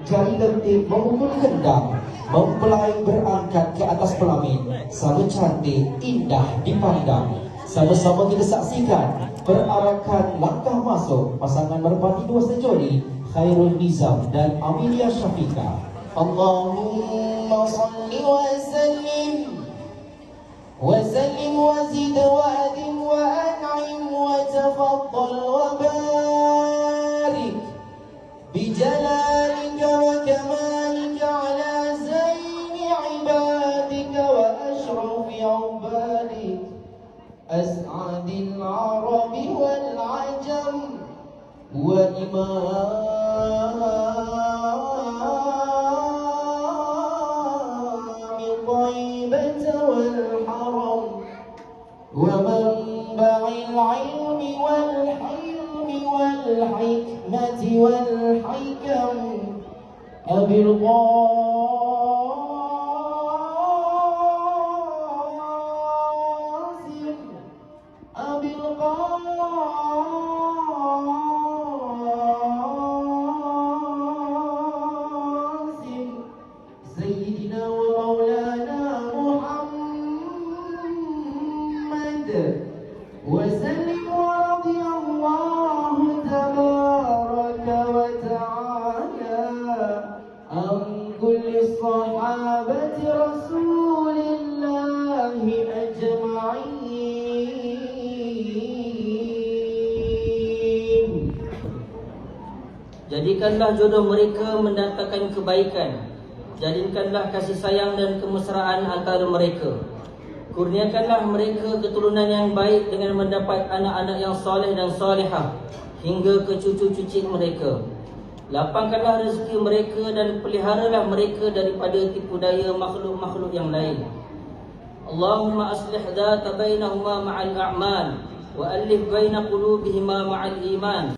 jari lentik memukul kendang, mempelai berangkat ke atas pelamin, sama cantik, indah dipandang. Sama-sama kita saksikan perarakan langkah masuk pasangan merpati dua sejoli, Khairul Nizam dan Amelia Syafiqah. Allahumma salli wa sallim wa zid wa adim wa an'im wa tafaddal wa barik bijalalika wa kamalika ala zaini ibadika wa ashrafi ubadik أسعد العرب والعجم وإمام طيبة والحرم ومنبع العلم والحلم والحكمة والحكم أبي سيدنا ومولانا محمد وسلم ورضي الله تبارك وتعالى عن كل الصحابة رسول الله أجمعين. Jadikanlah jodoh mereka mendatangkan kebaikan. Jadikanlah kasih sayang dan kemesraan antara mereka. Kurniakanlah mereka keturunan yang baik dengan mendapat anak-anak yang soleh dan solehah hingga ke cucu-cucu mereka. Lapangkanlah rezeki mereka dan peliharalah mereka daripada tipu daya makhluk-makhluk yang lain. Allahumma aslih dhata bainahuma ma'al a'mal wa alif baina qulubihima ma'al iman.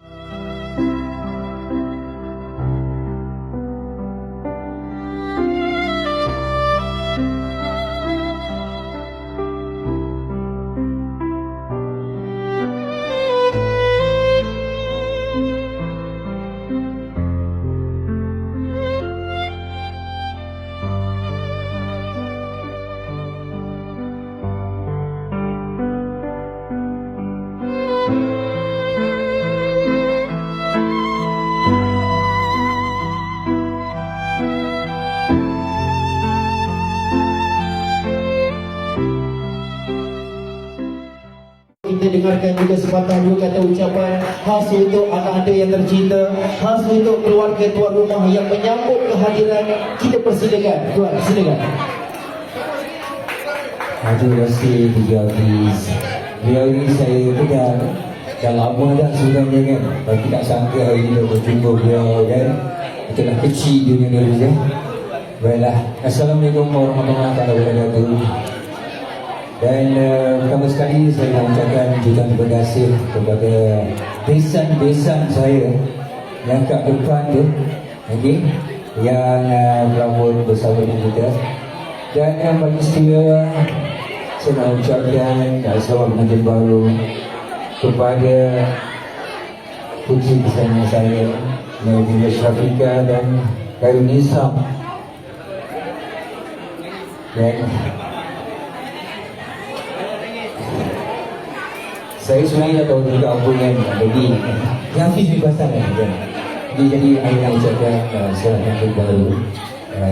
Kita dengarkan juga sepatah dua kata ucapan khas untuk anak anda yang tercinta, khas untuk keluarga tuan rumah yang menyambut kehadiran kita. Persilakan tuan, silakan. Terima kasih Tiga Hafiz. Beliau ini saya kenal dah lama dah sebenarnya kan, tapi tak sangka hari ini dah berjumpa beliau kan. Itulah kecil dunia ni ya. Baiklah, Assalamualaikum warahmatullahi wabarakatuh. Dan pertama sekali saya nak ucapkan jutaan terima kasih kepada besan-besan saya yang kat depan tu, okay, yang berambut bersama dengan kita. Dan yang paling istimewa, saya nak ucapkan selamat pengantin baru kepada putri kesayangan saya, Amelia Syafiqah dan Khairul Nizam. Dan saya sebenarnya dah tahu juga apa yang jadi yang Hafiz ni pasal kan. Jadi saya nak ucapkan selamat pengantin baru.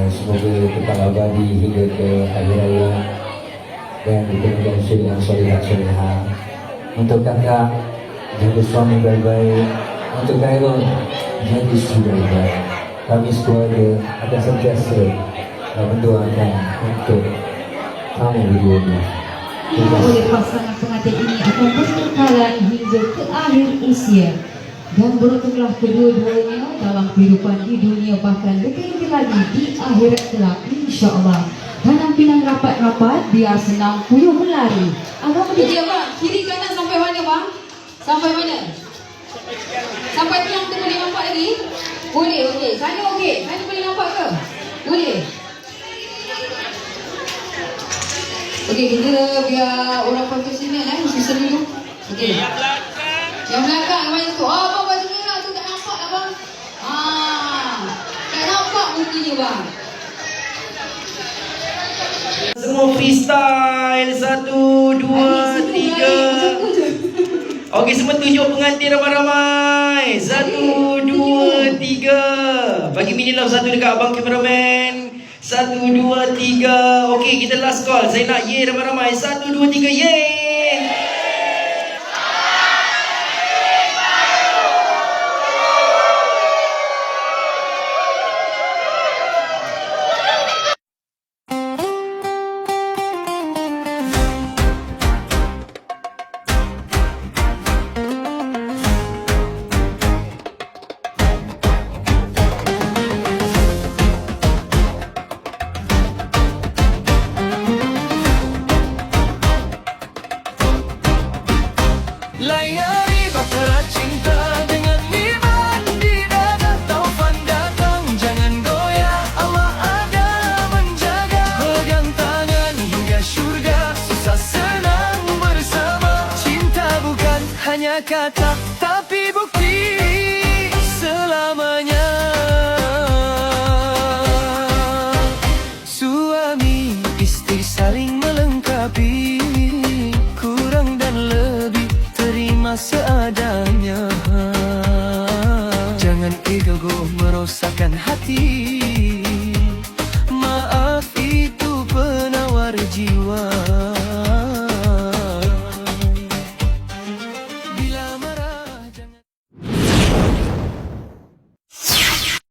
Semoga tetap abadi hingga ke akhir hayat dan diberikan syurga yang soleh-solehah. Untuk kakak, jaga suami baik-baik. Untuk Khairul, jaga isteri baik-baik. Kami sekeluarga akan sentiasa mendoakan untuk kamu berdua ni. Oleh pasangan pengantin ini akan berkekalan hingga ke akhir usia, dan beruntunglah kedua-duanya dalam kehidupan di dunia, bahkan lebih lagi di akhirat kelak insya-Allah. Tanam pinang rapat-rapat biar senang puyuh melari. Abang dia bang, kiri kanan sampai mana bang? Sampai mana? Sampai pinang tu boleh nampak lagi? Boleh, okey. Sana okey. Sana boleh nampak ke? Boleh. Okey, kita biar orang profesional susah dulu. Okey. Yang belakang. Yang belakang banyak tu. Oh, abang baju merah tu tak nampak abang. Tak nampak. bang. Semua freestyle. 1, 2, 3. Okey, semua tunjuk pengantin ramai-ramai. 1, 2, 3. Bagi mini love 1 dekat abang kameraman. 1, 2, 3. Okey, kita last call. Saya nak ye ramai-ramai. 1, 2, 3, ye. Layari bahtera cinta dengan iman di dada. Taufan datang jangan goyah, Allah ada menjaga. Pegang tangan hingga syurga, susah senang bersama. Cinta bukan hanya kata